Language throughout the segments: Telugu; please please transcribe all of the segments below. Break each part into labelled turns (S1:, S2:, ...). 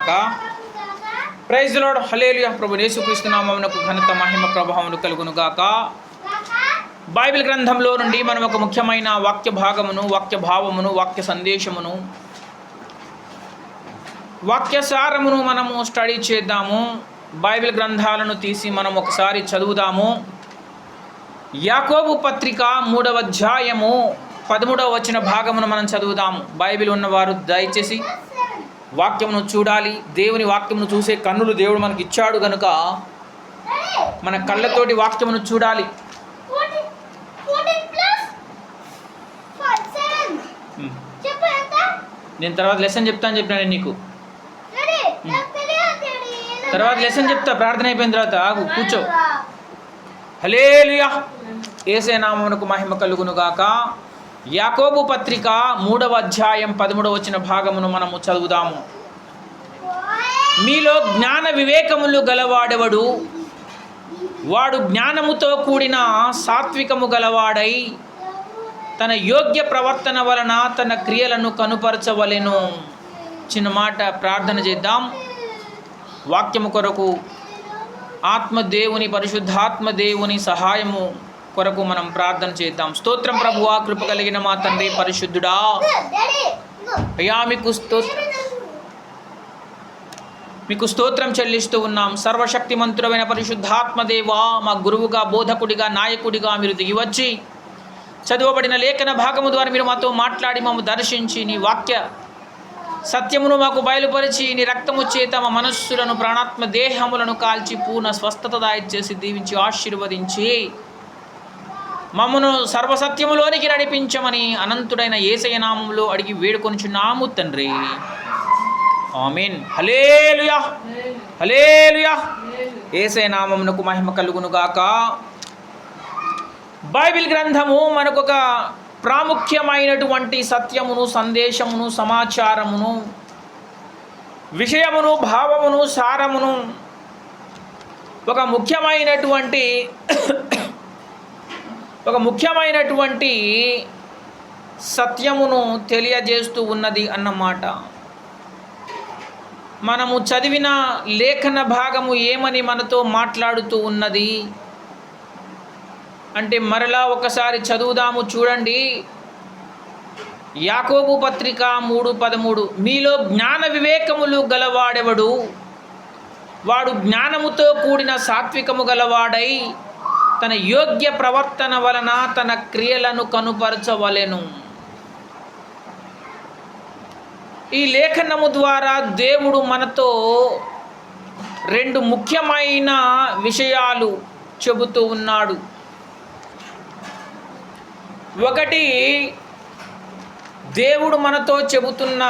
S1: గాక. Praise the Lord. హల్లెలూయా. ప్రభు యేసుక్రీస్తు నామమునకు ఘనత మహిమ ప్రభావములు కలుగును గాక. బైబిల్ గ్రంథంలో నుండి మనం ఒక ముఖ్యమైన వాక్య భాగమును, వాక్య భావమును, వాక్య సందేశమును, వాక్య సారమును మనము స్టడీ చేద్దాము. బైబిల్ గ్రంథాలను తీసి మనం ఒకసారి చదువుదాము. యాకోబు పత్రిక 3వ అధ్యాయము 13వ వచన భాగమును మనం చదువుదాము. బైబిల్ ఉన్నవారు దయచేసి వాక్యమును చూడాలి. దేవుని వాక్యమును చూసే కన్నులు దేవుడు మనకి ఇచ్చాడు కనుక మన కళ్ళతోటి వాక్యమును చూడాలి. నేను తర్వాత లెసన్ చెప్తాను చెప్పినా నీకు. తర్వాత లెసన్ చెప్తా, ప్రార్థన అయిపోయిన తర్వాత. ఆగు, కూర్చో. హల్లెలూయా. యేసే నామమునకు మహిమ కలుగును గాక. యాకోబు పత్రిక 3వ అధ్యాయం 13వ వచన భాగమును మనము చదువుదాము. మీలో జ్ఞాన వివేకములు గలవాడెవడు? వాడు జ్ఞానముతో కూడిన సాత్వికము గలవాడై తన యోగ్య ప్రవర్తన వలన తన క్రియలను కనుపరచవలెను. చిన్న మాట ప్రార్థన చేద్దాం. వాక్యము కొరకు ఆత్మదేవుని, పరిశుద్ధాత్మ దేవుని సహాయము కొరకు మనం ప్రార్థన చేద్దాం. స్తోత్రం ప్రభువా, కృప కలిగిన మా తండ్రి పరిశుద్ధుడా, అయ్యా మీకు స్తోత్రం చెల్లిస్తూ ఉన్నాం. సర్వశక్తిమంతుడమైన పరిశుద్ధాత్మ దేవా, మా గురువుగా, బోధకుడిగా, నాయకుడిగా మీరు దిగివచ్చి చదువబడిన లేఖన భాగము ద్వారా మీరు మాతో మాట్లాడి మమ్మ దర్శించి నీ వాక్య సత్యమును మాకు బయలుపరిచి నీ రక్తము చేత మా మనస్సులను, ప్రాణాత్మ దేహములను కాల్చి పూర్ణ స్వస్థత దాయిచేసి దీవించి ఆశీర్వదించి మమ్మను సర్వసత్యములోనికి నడిపించమని అనంతుడైన యేసయ్య నామములో అడిగి వేడుకొనుచున్నాము తండ్రి. ఆమేన్. హల్లెలూయా. హల్లెలూయా. యేసయ్య నామమునకు మహిమ కలుగును గాక. బైబిల్ గ్రంథము మనకొక ప్రాముఖ్యమైనటువంటి సత్యమును, సందేశమును, సమాచారమును, విషయమును, భావమును, సారమును, ఒక ముఖ్యమైనటువంటి సత్యమును తెలియజేస్తూ ఉన్నది అన్నమాట. మనము చదివిన లేఖన భాగము ఏమని మనతో మాట్లాడుతూ ఉన్నది అంటే మరలా ఒకసారి చదువుదాము, చూడండి. యాకోబు పత్రిక 3:13 మీలో జ్ఞాన వివేకములు గలవాడెవడు? వాడు జ్ఞానముతో కూడిన సాత్వికము గలవాడై తన యోగ్య ప్రవర్తన వలన తన క్రియలను కనుపరచవలెను. ఈ లేఖనము ద్వారా దేవుడు మనతో 2 ముఖ్యమైన విషయాలు చెబుతూ ఉన్నాడు. ఒకటి, దేవుడు మనతో చెబుతున్న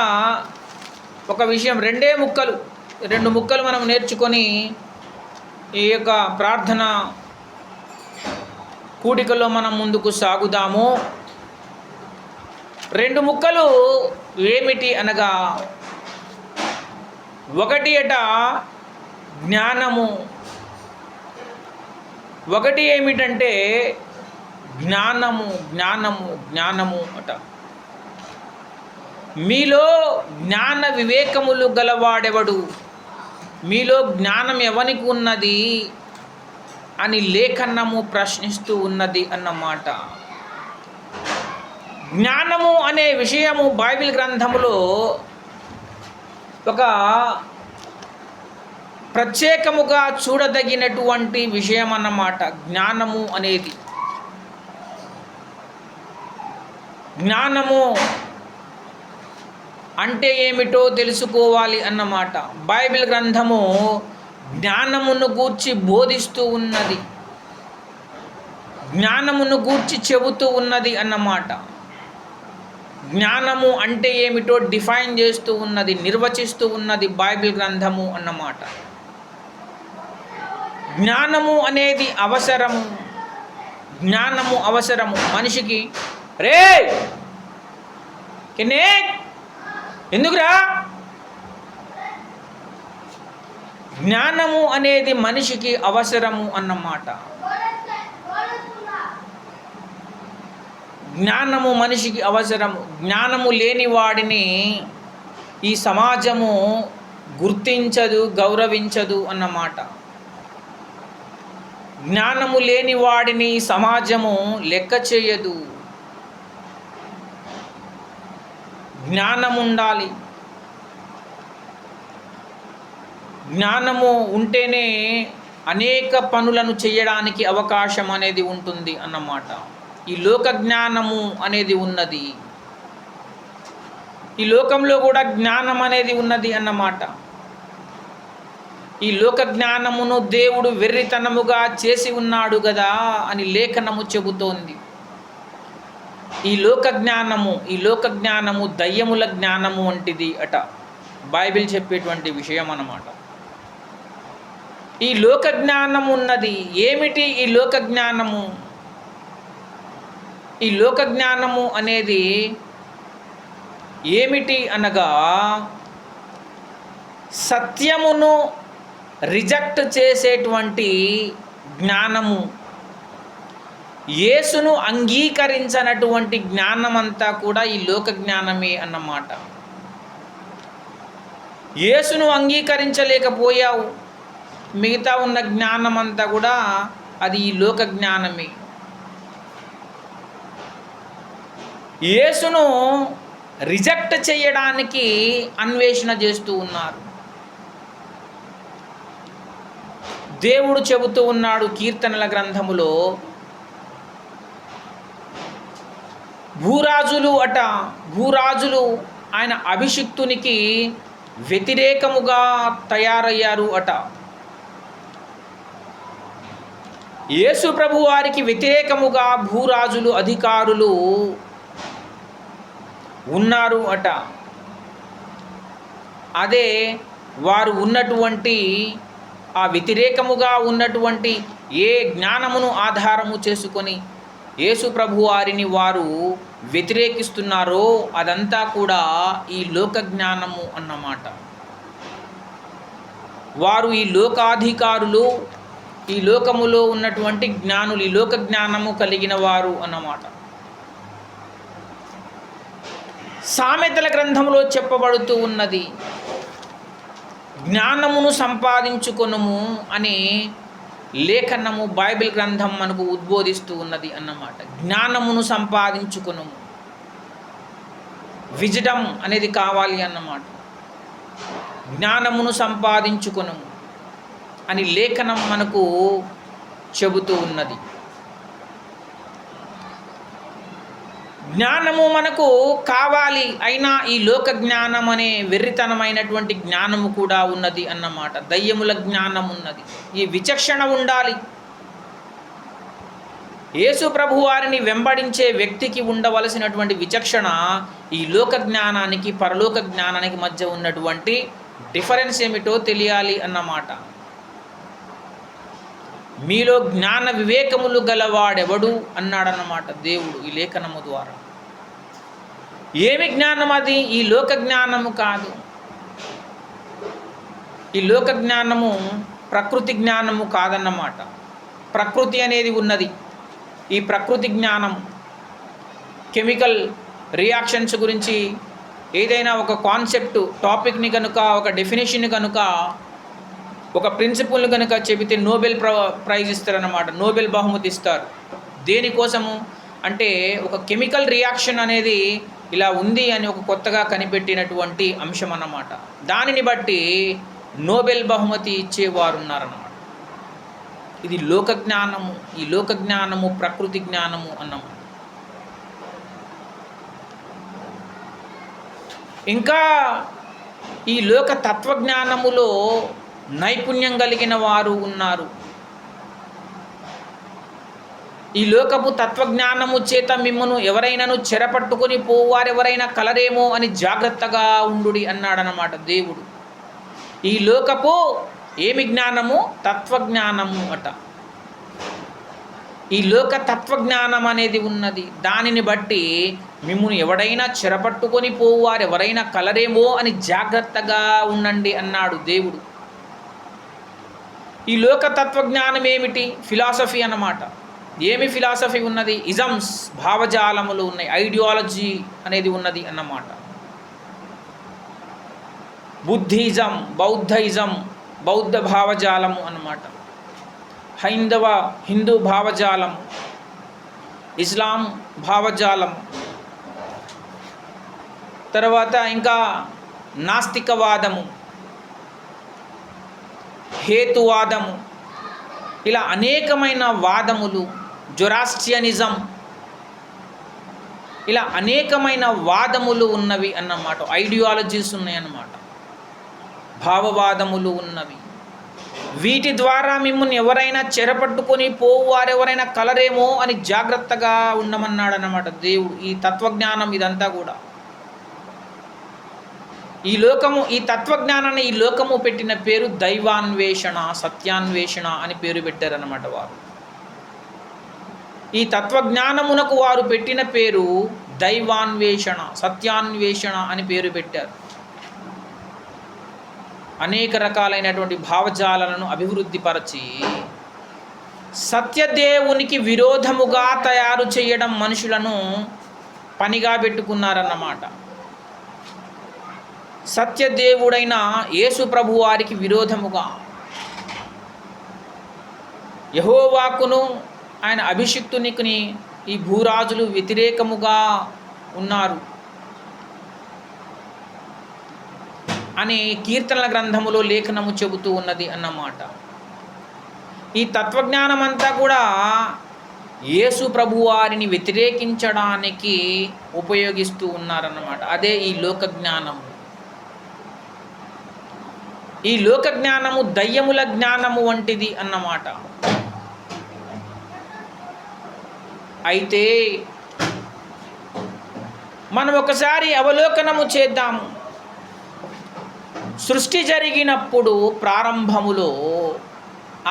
S1: ఒక విషయం. 2 ముక్కలు మనం నేర్చుకొని ఈ యొక్క ప్రార్థన కూడికలో మనం ముందుకు సాగుదాము. 2 ముక్కలు ఏమిటి అనగా, ఒకటి జ్ఞానము. ఒకటి ఏమిటంటే జ్ఞానము అట. మీలో జ్ఞాన వివేకములు గలవాడెవడు? మీలో జ్ఞానం ఎవనికి ఉన్నది అని లేఖనము ప్రశ్నిస్తూ ఉన్నది అన్నమాట. జ్ఞానము అనే విషయము బైబిల్ గ్రంథములో ఒక ప్రత్యేకముగా చూడదగినటువంటి విషయం అన్నమాట. జ్ఞానము అనేది, జ్ఞానము అంటే ఏమిటో తెలుసుకోవాలి అన్నమాట. బైబిల్ గ్రంథము జ్ఞానమును గూర్చి బోధిస్తూ ఉన్నది, జ్ఞానమును గూర్చి చెబుతూ ఉన్నది అన్నమాట. జ్ఞానము అంటే ఏమిటో డిఫైన్ చేస్తూ ఉన్నది, నిర్వచిస్తూ ఉన్నది బైబిల్ గ్రంథము అన్నమాట. జ్ఞానము అనేది అవసరము. జ్ఞానము అవసరము మనిషికి. రే కిన్నే ఎందుకురా? జ్ఞానము అనేది మనిషికి అవసరము అన్నమాట. జ్ఞానము మనిషికి అవసరము. జ్ఞానము లేని వాడిని ఈ సమాజము గుర్తించదు, గౌరవించదు అన్నమాట. జ్ఞానము లేని వాడిని సమాజము లెక్క చేయదు. జ్ఞానం ఉండాలి. జ్ఞానము ఉంటేనే అనేక పనులను చేయడానికి అవకాశం అనేది ఉంటుంది అన్నమాట. ఈ లోక జ్ఞానము అనేది ఉన్నది. ఈ లోకంలో కూడా జ్ఞానం అనేది ఉన్నది అన్నమాట. ఈ లోక జ్ఞానమును దేవుడు వెర్రితనముగా చేసి ఉన్నాడు కదా అని లేఖనము చెబుతోంది. ఈ లోక జ్ఞానము దయ్యముల జ్ఞానము వంటిది అట బైబిల్ చెప్పేటువంటి విషయం అన్నమాట. ఈ లోక జ్ఞానం ఉన్నది. ఏమిటి ఈ లోక జ్ఞానము? ఈ లోక జ్ఞానము అనేది ఏమిటి అనగా, సత్యమును రిజెక్ట్ చేసేటువంటి జ్ఞానము, యేసును అంగీకరించనటువంటి జ్ఞానమంతా కూడా ఈ లోక జ్ఞానమే అన్నమాట. యేసును అంగీకరించలేకపోయావు, మిగతా ఉన్న జ్ఞానం అంతా కూడా అది ఈ లోక జ్ఞానమే. యేసును రిజెక్ట్ చేయడానికి అన్వేషణ చేస్తూ ఉన్నారు. దేవుడు చెబుతూ ఉన్నాడు కీర్తనల గ్రంథములో, భూరాజులు ఆయన అభిషిక్తునికి వ్యతిరేకముగా తయారయ్యారు అట. యేసు ప్రభు వారికి వ్యతిరేకముగా భూరాజులు, అధికారులు ఉన్నారు అట. అదే వారు ఉన్నటువంటి ఆ వ్యతిరేకముగా ఉన్నటువంటి ఏ జ్ఞానమును ఆధారము చేసుకొని యేసు ప్రభు వారిని వారు వ్యతిరేకిస్తున్నారో అదంతా కూడా ఈ లోక జ్ఞానము అన్నమాట. వారు ఈ లోకాధికారులు, ఈ లోకములో ఉన్నటువంటి జ్ఞానులు, ఈ లోక జ్ఞానము కలిగిన వారు అన్నమాట. సామెతల గ్రంథంలో చెప్పబడుతూ ఉన్నది, జ్ఞానమును సంపాదించుకొనుము అనే లేఖనము బైబిల్ గ్రంథం మనకు ఉద్బోధిస్తూ ఉన్నది అన్నమాట. జ్ఞానమును సంపాదించుకొనుము, విజ్డమ్ అనేది కావాలి అన్నమాట. జ్ఞానమును సంపాదించుకొనుము అని లేఖనం మనకు చెబుతూ ఉన్నది. జ్ఞానము మనకు కావాలి, అయినా ఈ లోక జ్ఞానం అనే వెర్రితనమైనటువంటి జ్ఞానము కూడా ఉన్నది అన్నమాట. దయ్యముల జ్ఞానం ఉన్నది. ఈ విచక్షణ ఉండాలి. యేసు ప్రభు వారిని వెంబడించే వ్యక్తికి ఉండవలసినటువంటి విచక్షణ ఈ లోక జ్ఞానానికి, పరలోక జ్ఞానానికి మధ్య ఉన్నటువంటి డిఫరెన్స్ ఏమిటో తెలియాలి అన్నమాట. మీలో జ్ఞాన వివేకములు గలవాడెవడు అన్నాడన్నమాట దేవుడు ఈ లేఖనము ద్వారా. ఏమి జ్ఞానం అది? ఈ లోక జ్ఞానము కాదు. ఈ లోక జ్ఞానము ప్రకృతి జ్ఞానము కాదన్నమాట. ప్రకృతి అనేది ఉన్నది. ఈ ప్రకృతి జ్ఞానం కెమికల్ రియాక్షన్స్ గురించి ఏదైనా ఒక కాన్సెప్ట్ టాపిక్ని కనుక, ఒక డెఫినేషన్ కనుక, ఒక ప్రిన్సిపల్ని కనుక చెబితే నోబెల్ ప్రైజ్ ఇస్తారన్నమాట. నోబెల్ బహుమతి ఇస్తారు. దేనికోసము అంటే ఒక కెమికల్ రియాక్షన్ అనేది ఇలా ఉంది అని ఒక కొత్తగా కనిపెట్టినటువంటి అంశం అన్నమాట. దానిని బట్టి నోబెల్ బహుమతి ఇచ్చేవారు ఉన్నారన్నమాట. ఇది లోక జ్ఞానము. ఈ లోక జ్ఞానము ప్రకృతి జ్ఞానము అన్నమాట. ఇంకా ఈ లోక తత్వజ్ఞానములో నైపుణ్యం కలిగిన వారు ఉన్నారు. ఈ లోకపు తత్వజ్ఞానము చేత మిమ్మను ఎవరైనాను చెరపట్టుకొని పోవారెవరైనా కలరేమో అని జాగ్రత్తగా ఉండుడి అన్నాడనమాట దేవుడు. ఈ లోకపు ఏమి జ్ఞానము? తత్వజ్ఞానము అట. ఈ లోక తత్వజ్ఞానం అనేది ఉన్నది. దానిని బట్టి మిమ్మును ఎవడైనా చెరపట్టుకొని పోవారు ఎవరైనా కలరేమో అని జాగ్రత్తగా ఉండండి అన్నాడు దేవుడు. ఈ లోక తత్వజ్ఞానం ఏమిటి? ఫిలాసఫీ అన్నమాట. ఏమి ఫిలాసఫీ ఉన్నది? ఇజమ్స్, భావజాలములు ఉన్నాయి, ఐడియాలజీ అనేది ఉన్నది అన్నమాట. బుద్ధిజం, బౌద్ధయిజం, బౌద్ధ భావజాలము అన్నమాట. హిందూ భావజాలం, ఇస్లాం భావజాలం, తర్వాత ఇంకా నాస్తికవాదము, హేతువాదము, ఇలా అనేకమైన వాదములు, జొరాస్ట్రియనిజం, ఇలా అనేకమైన వాదములు ఉన్నవి అన్నమాట. ఐడియాలజీస్ ఉన్నాయన్నమాట, భావవాదములు ఉన్నవి. వీటి ద్వారా మిమ్మల్ని ఎవరైనా చెరపట్టుకొని పోవు వారెవరైనా కలరేమో అని జాగ్రత్తగా ఉండమన్నాడు అన్నమాట దేవుడు. ఈ తత్వజ్ఞానం ఇదంతా కూడా ఈ తత్వజ్ఞానాన్ని ఈ లోకము పెట్టిన పేరు దైవాన్వేషణ, సత్యాన్వేషణ అని పేరు పెట్టారన్నమాట వారు. ఈ తత్వజ్ఞానమునకు వారు పెట్టిన పేరు దైవాన్వేషణ, సత్యాన్వేషణ అని పేరు పెట్టారు. అనేక రకాలైనటువంటి భావజాలను అభివృద్ధిపరచి సత్యదేవునికి విరోధముగా తయారు చేయడం మనుషులను పనిగా పెట్టుకున్నారన్నమాట. సత్యదేవుడైన యేసు ప్రభు వారికి విరోధముగా, యెహోవాకును ఆయన అభిషిక్తునికి ఈ భూరాజులు వ్యతిరేకముగా ఉన్నారు అని కీర్తనల గ్రంథములో లేఖనము చెబుతూ ఉన్నది అన్నమాట. ఈ తత్వజ్ఞానం అంతా కూడా యేసు ప్రభు వారిని వ్యతిరేకించడానికి ఉపయోగిస్తూ ఉన్నారన్నమాట. అదే ఈ లోక జ్ఞానము. ఈ లోక జ్ఞానము దయ్యముల జ్ఞానము వంటిది అన్నమాట. అయితే మనం ఒకసారి అవలోకనము చేద్దాము. సృష్టి జరిగినప్పుడు ప్రారంభములో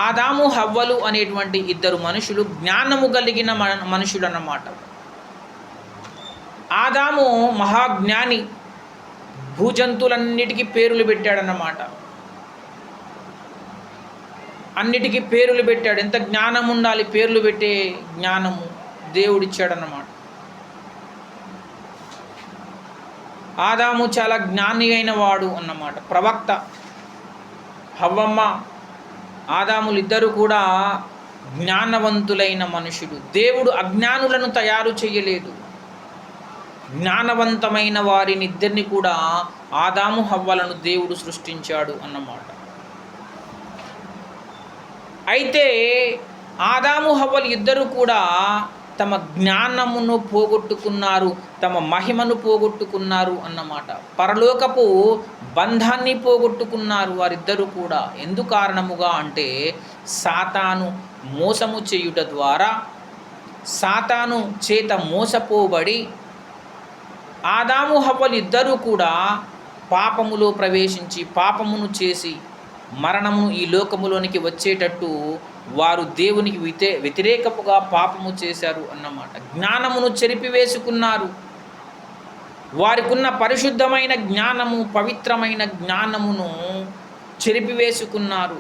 S1: ఆదాము హవ్వలు అనేటువంటి ఇద్దరు మనుషులు జ్ఞానము కలిగిన మనుషులు అన్నమాట. ఆదాము మహాజ్ఞాని, భూజంతువులన్నిటికీ పేర్లు పెట్టాడన్నమాట. అన్నిటికీ పేర్లు పెట్టాడు. ఎంత జ్ఞానం ఉండాలి, పేర్లు పెట్టే జ్ఞానము దేవుడిచ్చాడన్నమాట. ఆదాము చాలా జ్ఞాని అయిన వాడు అన్నమాట, ప్రవక్త. హవ్వమ్మ, ఆదాములు ఇద్దరు కూడా జ్ఞానవంతులైన మనుషులు. దేవుడు అజ్ఞానులను తయారు చేయలేదు, జ్ఞానవంతమైన వారిని ఇద్దరిని కూడా ఆదాము హవ్వలను దేవుడు సృష్టించాడు అన్నమాట. అయితే ఆదాము హవ్వలు ఇద్దరు కూడా తమ జ్ఞానమును పోగొట్టుకున్నారు, తమ మహిమను పోగొట్టుకున్నారు అన్నమాట. పరలోకపు బంధాన్ని పోగొట్టుకున్నారు వారిద్దరూ కూడా. ఎందు కారణముగా అంటే సాతాను మోసము చేయుట ద్వారా, సాతాను చేత మోసపోబడి ఆదాము హవ్వలు ఇద్దరూ కూడా పాపములో ప్రవేశించి పాపమును చేసి మరణమును ఈ లోకములోనికి వచ్చేటట్టు వారు దేవునికి వ్యతిరేకముగా పాపము చేశారు అన్నమాట. జ్ఞానమును చెరిపివేసుకున్నారు. వారికి ఉన్న పరిశుద్ధమైన జ్ఞానము, పవిత్రమైన జ్ఞానమును చెరిపివేసుకున్నారు.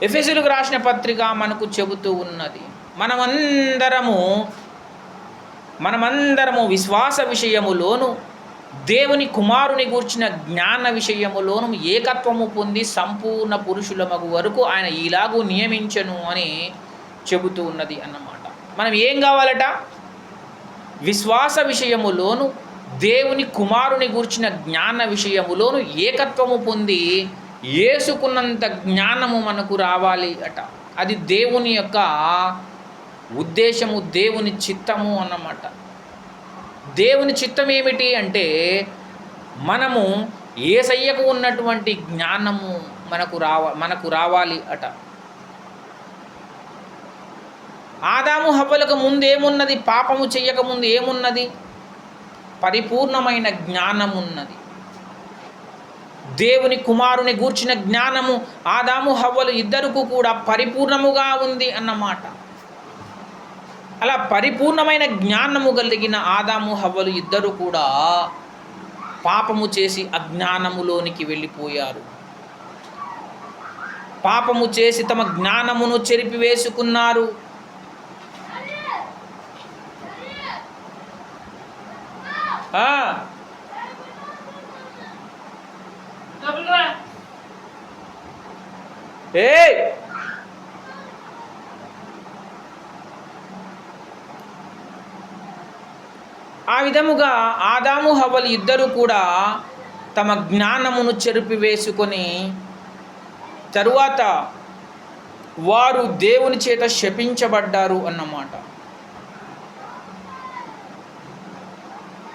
S1: ఎఫెసీయులకు రాసిన పత్రిక మనకు చెబుతూ ఉన్నది, మనమందరము విశ్వాస విషయములోను దేవుని కుమారుని గూర్చిన జ్ఞాన విషయములోను ఏకత్వము పొంది సంపూర్ణ పురుషులమగు వరకు ఆయన ఇలాగూ నియమించను అని చెబుతూ ఉన్నది అన్నమాట. మనం ఏం కావాలట? విశ్వాస విషయములోను దేవుని కుమారుని గూర్చిన జ్ఞాన విషయములోను ఏకత్వము పొంది యేసుకున్నంత జ్ఞానము మనకు రావాలి అట. అది దేవుని యొక్క ఉద్దేశము, దేవుని చిత్తము అన్నమాట. దేవుని చిత్తం ఏమిటి అంటే మనము యేసయ్యకు ఉన్నటువంటి జ్ఞానము మనకు రావాలి అట. ఆదాము హవ్వలకు ముందు ఏమున్నది? పాపము చెయ్యకముందు ఏమున్నది? పరిపూర్ణమైన జ్ఞానం ఉన్నది. దేవుని కుమారుని గూర్చిన జ్ఞానము ఆదాము హవ్వలు ఇద్దరుకు కూడా పరిపూర్ణముగా ఉంది అన్నమాట. అలా పరిపూర్ణమైన జ్ఞానము కలిగిన ఆదాము హవ్వలు ఇద్దరు కూడా పాపము చేసి అజ్ఞానములోనికి వెళ్ళిపోయారు. పాపము చేసి తమ జ్ఞానమును చెరిపివేసుకున్నారు. ఏ ఆ విధముగా ఆదాము హవ్వలు ఇద్దరు కూడా తమ జ్ఞానమును చెరిపివేసుకొని తరువాత వారు దేవుని చేత శపించబడ్డారు అన్నమాట.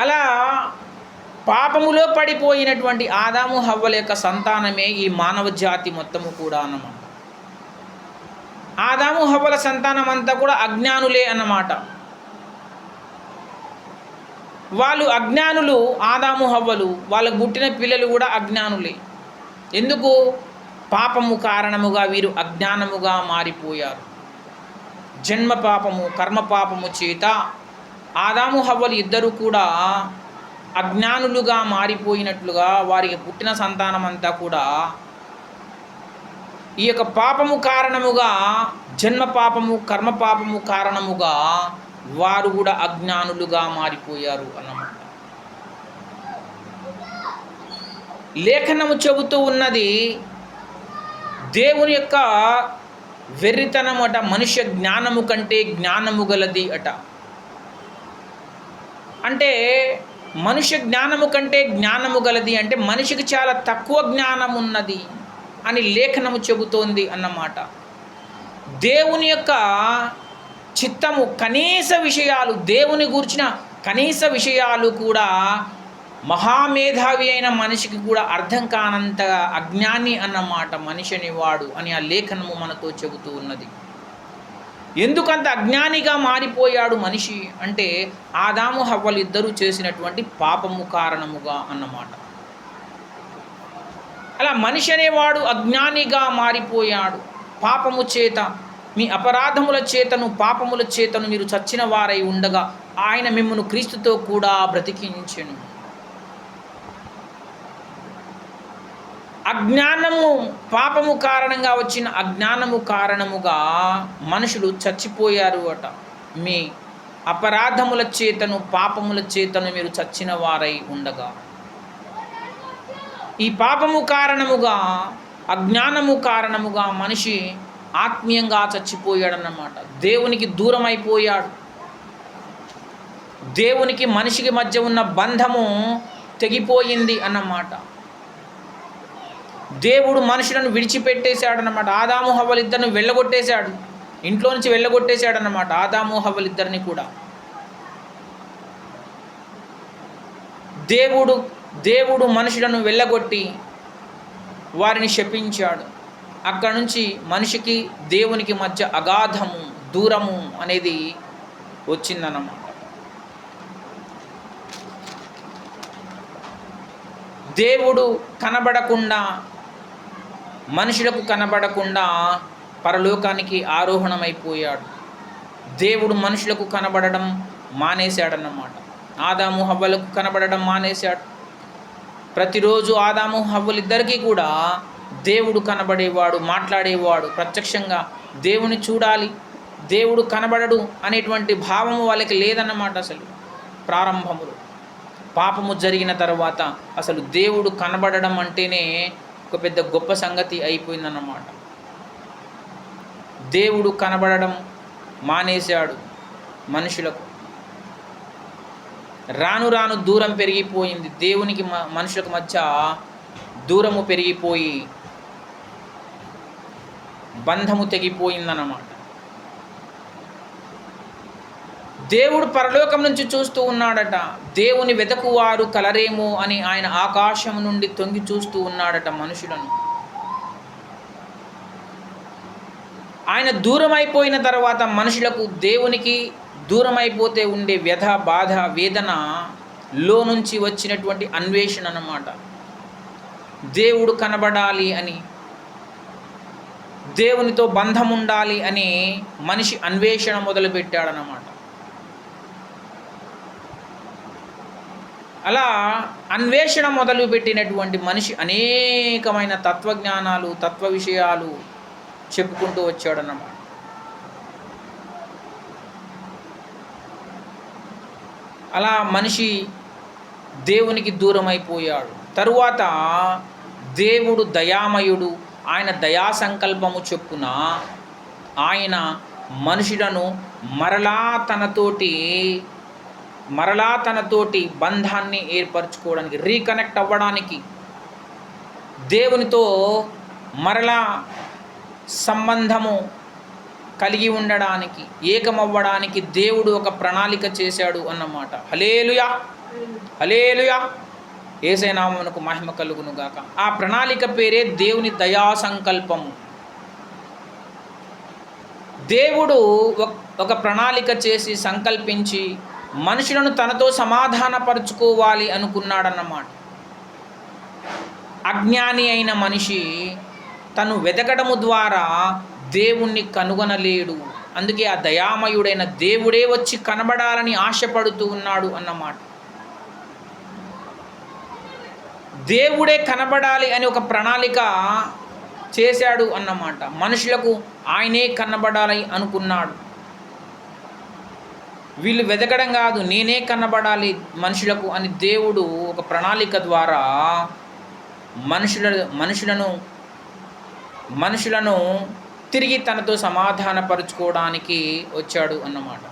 S1: అలా పాపములో పడిపోయినటువంటి ఆదాము హవ్వల యొక్క సంతానమే ఈ మానవ జాతి మొత్తము కూడా అన్నమాట. ఆదాము హవ్వల సంతానం అంతా కూడా అజ్ఞానులే అన్నమాట. వాళ్ళు అజ్ఞానులు, ఆదాము హవ్వలు, వాళ్ళకు పుట్టిన పిల్లలు కూడా అజ్ఞానులే. ఎందుకు? పాపము కారణముగా వీరు అజ్ఞానముగా మారిపోయారు. జన్మ పాపము, కర్మ పాపము చేత ఆదాము హవ్వలు ఇద్దరు కూడా అజ్ఞానులుగా మారిపోయినట్లుగా వారికి పుట్టిన సంతానం అంతా కూడా ఈ యొక్క పాపము కారణముగా, జన్మ పాపము, కర్మ పాపము కారణముగా వారు కూడా అజ్ఞానులుగా మారిపోయారు అన్నమాట. లేఖనము చెబుతూ ఉన్నది, దేవుని యొక్క వెర్రితనం అట మనుష్య జ్ఞానము కంటే జ్ఞానము గలది అట. అంటే మనుష్య జ్ఞానము కంటే జ్ఞానము గలది అంటే మనిషికి చాలా తక్కువ జ్ఞానం ఉన్నది అని లేఖనము చెబుతోంది అన్నమాట. దేవుని యొక్క చిత్తము కనీస విషయాలు, దేవుని గూర్చిన కనీస విషయాలు కూడా మహామేధావి అయిన మనిషికి కూడా అర్థం కానంతగా అజ్ఞాని అన్నమాట మనిషి అనేవాడు అని ఆ లేఖనము మనతో చెబుతూ ఉన్నది. ఎందుకంత అజ్ఞానిగా మారిపోయాడు మనిషి అంటే ఆదాము హవ్వలు ఇద్దరూ చేసినటువంటి పాపము కారణముగా అన్నమాట. అలా మనిషి అనేవాడు అజ్ఞానిగా మారిపోయాడు. పాపము చేత, మీ అపరాధముల చేతను, పాపముల చేతను మీరు చచ్చిన వారై ఉండగా ఆయన మిమ్మును క్రీస్తుతో కూడా బ్రతికించెను. అజ్ఞానము, పాపము కారణంగా వచ్చిన అజ్ఞానము కారణముగా మనుషులు చచ్చిపోయారు అట. మీ అపరాధముల చేతను, పాపముల చేతను మీరు చచ్చిన వారై ఉండగా. ఈ పాపము కారణముగా, అజ్ఞానము కారణముగా మనిషి ఆత్మీయంగా చచ్చిపోయాడన్నమాట. దేవునికి దూరం అయిపోయాడు. దేవునికి మనిషికి మధ్య ఉన్న బంధము తెగిపోయింది అన్నమాట. దేవుడు మనుషులను విడిచిపెట్టేశాడన్నమాట. ఆదాము హవ్వలు ఇద్దరిని వెళ్ళగొట్టేశాడు, ఇంట్లో నుంచి వెళ్ళగొట్టేశాడన్నమాట ఆదాము హవ్వలు ఇద్దరిని కూడా. దేవుడు మనుషులను వెళ్ళగొట్టి వారిని శపించాడు. అక్కడి నుంచి మనిషికి దేవునికి మధ్య అగాధము, దూరము అనేది వచ్చిందన్నమాట. దేవుడు కనబడకుండా, మనుషులకు కనబడకుండా పరలోకానికి ఆరోహణమైపోయాడు. దేవుడు మనుషులకు కనబడడం మానేశాడన్నమాట. ఆదాము హవ్వలకు కనబడడం మానేశాడు. ప్రతిరోజు ఆదాము హవ్వలిద్దరికీ కూడా దేవుడు కనబడేవాడు, మాట్లాడేవాడు. ప్రత్యక్షంగా దేవుని చూడాలి, దేవుడు కనబడడు అనేటువంటి భావము వాళ్ళకి లేదన్నమాట. అసలు ప్రారంభములో పాపము జరిగిన తర్వాత అసలు దేవుడు కనబడడం అంటేనే ఒక పెద్ద గొప్ప సంగతి అయిపోయిందన్నమాట. దేవుడు కనబడడం మానేశాడు మనుషులకు. రాను రాను దూరం పెరిగిపోయింది. దేవునికి మనుషులకు మధ్య దూరము పెరిగిపోయి బంధము తెగిపోయిందన్నమాట. దేవుడు పరలోకం నుంచి చూస్తూ ఉన్నాడట. దేవుని వెతకువారు కలరేమో అని ఆయన ఆకాశం నుండి తొంగి చూస్తూ ఉన్నాడట మనుషులను. ఆయన దూరం అయిపోయిన తర్వాత మనుషులకు దేవునికి దూరం అయిపోతే ఉండే వ్యధ, బాధ, వేదనలో నుంచి వచ్చినటువంటి అన్వేషణ అన్నమాట. దేవుడు కనబడాలి అని, దేవునితో బంధం ఉండాలి అని మనిషి అన్వేషణ మొదలుపెట్టాడన్నమాట. అలా అన్వేషణ మొదలుపెట్టినటువంటి మనిషి అనేకమైన తత్వజ్ఞానాలు, తత్వ విషయాలు చెప్పుకుంటూ వచ్చాడన్నమాట. అలా మనిషి దేవునికి దూరం అయిపోయాడు. తరువాత దేవుడు దయామయుడు, ఆయన దయా సంకల్పము చొప్పున ఆయన మనుషులను మరలా తనతోటి బంధాన్ని ఏర్పరచుకోవడానికి, రీకనెక్ట్ అవ్వడానికి, దేవునితో మరలా సంబంధము కలిగి ఉండడానికి, ఏకమవ్వడానికి దేవుడు ఒక ప్రణాళిక చేశాడు అన్నమాట. హల్లెలూయా, హల్లెలూయా. యేసయ్య నామమునకు మహిమ కలుగును గాక. ఆ ప్రణాళిక పేరే దేవుని దయా సంకల్పము. దేవుడు ఒక ప్రణాళిక చేసి సంకల్పించి మనుషులను తనతో సమాధానపరుచుకోవాలి అనుకున్నాడన్నమాట. అజ్ఞాని అయిన మనిషి తను వెతకడము ద్వారా దేవుణ్ణి కనుగొనలేడు. అందుకే ఆ దయామయుడైన దేవుడే వచ్చి కనబడాలని ఆశపడుతూ ఉన్నాడు అన్నమాట. దేవుడే కనబడాలి అని ఒక ప్రణాళిక చేశాడు అన్నమాట. మనుషులకు ఆయనే కనబడాలి అనుకున్నాడు. వీళ్ళు వెతకడం కాదు, నేనే కనబడాలి మనుషులకు అని దేవుడు ఒక ప్రణాళిక ద్వారా మనుషులను తిరిగి తనతో సమాధానపరుచుకోవడానికి వచ్చాడు అన్నమాట.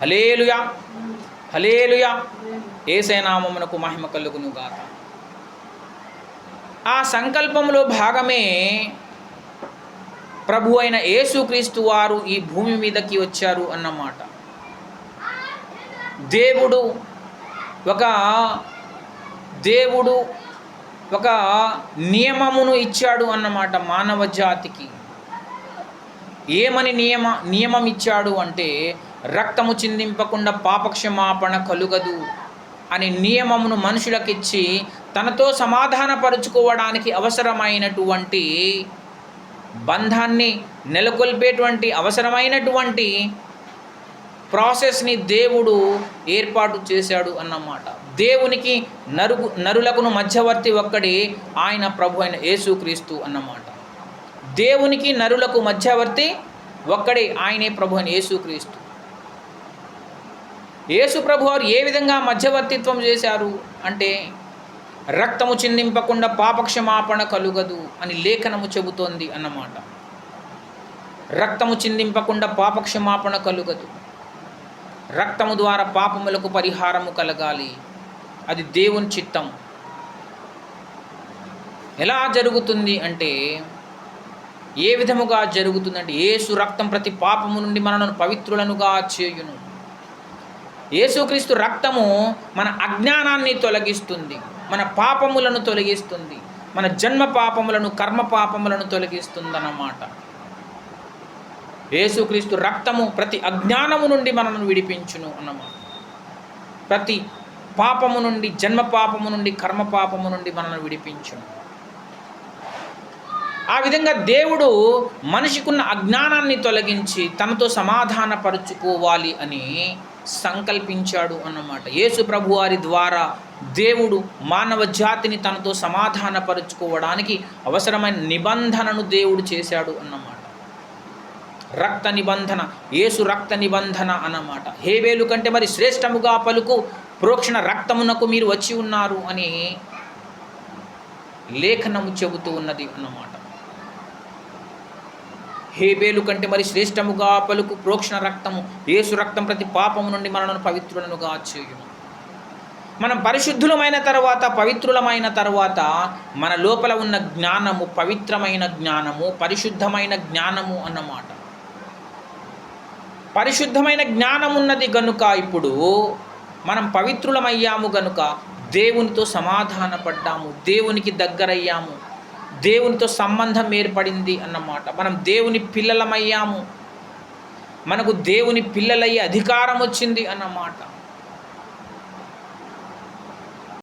S1: హల్లెలూయా, హల్లెలూయా. యేసయ్య నామమునకు మహిమ కలుగును గాక. ఆ సంకల్పంలో భాగమే ప్రభు అయిన యేసుక్రీస్తు వారు ఈ భూమి మీదకి వచ్చారు అన్నమాట. దేవుడు ఒక నియమమును ఇచ్చాడు అన్నమాట మానవ జాతికి. ఏమని నియమం ఇచ్చాడు అంటే, రక్తము చిందింపకుండా పాపక్షమాపణ కలుగదు అనే నియమమును మనుషులకిచ్చి తనతో సమాధానపరుచుకోవడానికి అవసరమైనటువంటి బంధాన్ని నెలకొల్పేటువంటి అవసరమైనటువంటి ప్రాసెస్ని దేవుడు ఏర్పాటు చేశాడు అన్నమాట. దేవునికి నరులకును మధ్యవర్తి ఒక్కడే ఆయన ప్రభు అయిన యేసుక్రీస్తు అన్నమాట. దేవునికి నరులకు మధ్యవర్తి ఒక్కడే, ఆయనే ప్రభు అయిన యేసుక్రీస్తు. యేసు ప్రభు వారు ఏ విధంగా మధ్యవర్తిత్వం చేశారు అంటే, రక్తము చిందింపకుండా పాపక్షమాపణ కలుగదు అని లేఖనము చెబుతోంది అన్నమాట. రక్తము చిందింపకుండా పాపక్షమాపణ కలుగదు. రక్తము ద్వారా పాపములకు పరిహారము కలగాలి. అది దేవుని చిత్తం. ఎలా జరుగుతుంది అంటే, ఏ విధముగా జరుగుతుందంటే, యేసు రక్తం ప్రతి పాపము నుండి మనలను పవిత్రులనుగా చేయును. యేసుక్రీస్తు రక్తము మన అజ్ఞానాన్ని తొలగిస్తుంది, మన పాపములను తొలగిస్తుంది, మన జన్మ పాపములను, కర్మ పాపములను తొలగిస్తుంది అన్నమాట. యేసుక్రీస్తు రక్తము ప్రతి అజ్ఞానము నుండి మనను విడిపించును అన్నమాట. ప్రతి పాపము నుండి, జన్మ పాపము నుండి, కర్మ పాపము నుండి మనను విడిపించును. ఆ విధంగా దేవుడు మనిషికున్న అజ్ఞానాన్ని తొలగించి తనతో సమాధానపరుచుకోవాలి అని సంకల్పించాడు అన్నమాట. యేసు ప్రభు వారి ద్వారా దేవుడు మానవ జాతిని తనతో సమాధానపరుచుకోవడానికి అవసరమైన నిబంధనను దేవుడు చేశాడు అన్నమాట. రక్త నిబంధన, యేసు రక్త నిబంధన అన్నమాట. హేబేలు కంటే మరి శ్రేష్టముగా పలుకు ప్రోక్షణ రక్తమునకు మీరు వచ్చి ఉన్నారు అని లేఖనము చెబుతూ ఉన్నది అన్నమాట. హేబేలు కంటే మరి శ్రేష్టముగా పలుకు ప్రోక్షణ రక్తము, యేసు రక్తం ప్రతి పాపము నుండి మనలను పవిత్రులనుగా చేయును. మనం పరిశుద్ధులమైన తర్వాత, పవిత్రులమైన తర్వాత మన లోపల ఉన్న జ్ఞానము పవిత్రమైన జ్ఞానము, పరిశుద్ధమైన జ్ఞానము అన్నమాట. పరిశుద్ధమైన జ్ఞానం ఉన్నది గనుక ఇప్పుడు మనం పవిత్రులమయ్యాము గనుక దేవునితో సమాధానపడ్డాము, దేవునికి దగ్గరయ్యాము, దేవునితో సంబంధం ఏర్పడింది అన్నమాట. మనం దేవుని పిల్లలమయ్యాము, మనకు దేవుని పిల్లలయ్యే అధికారం వచ్చింది అన్నమాట.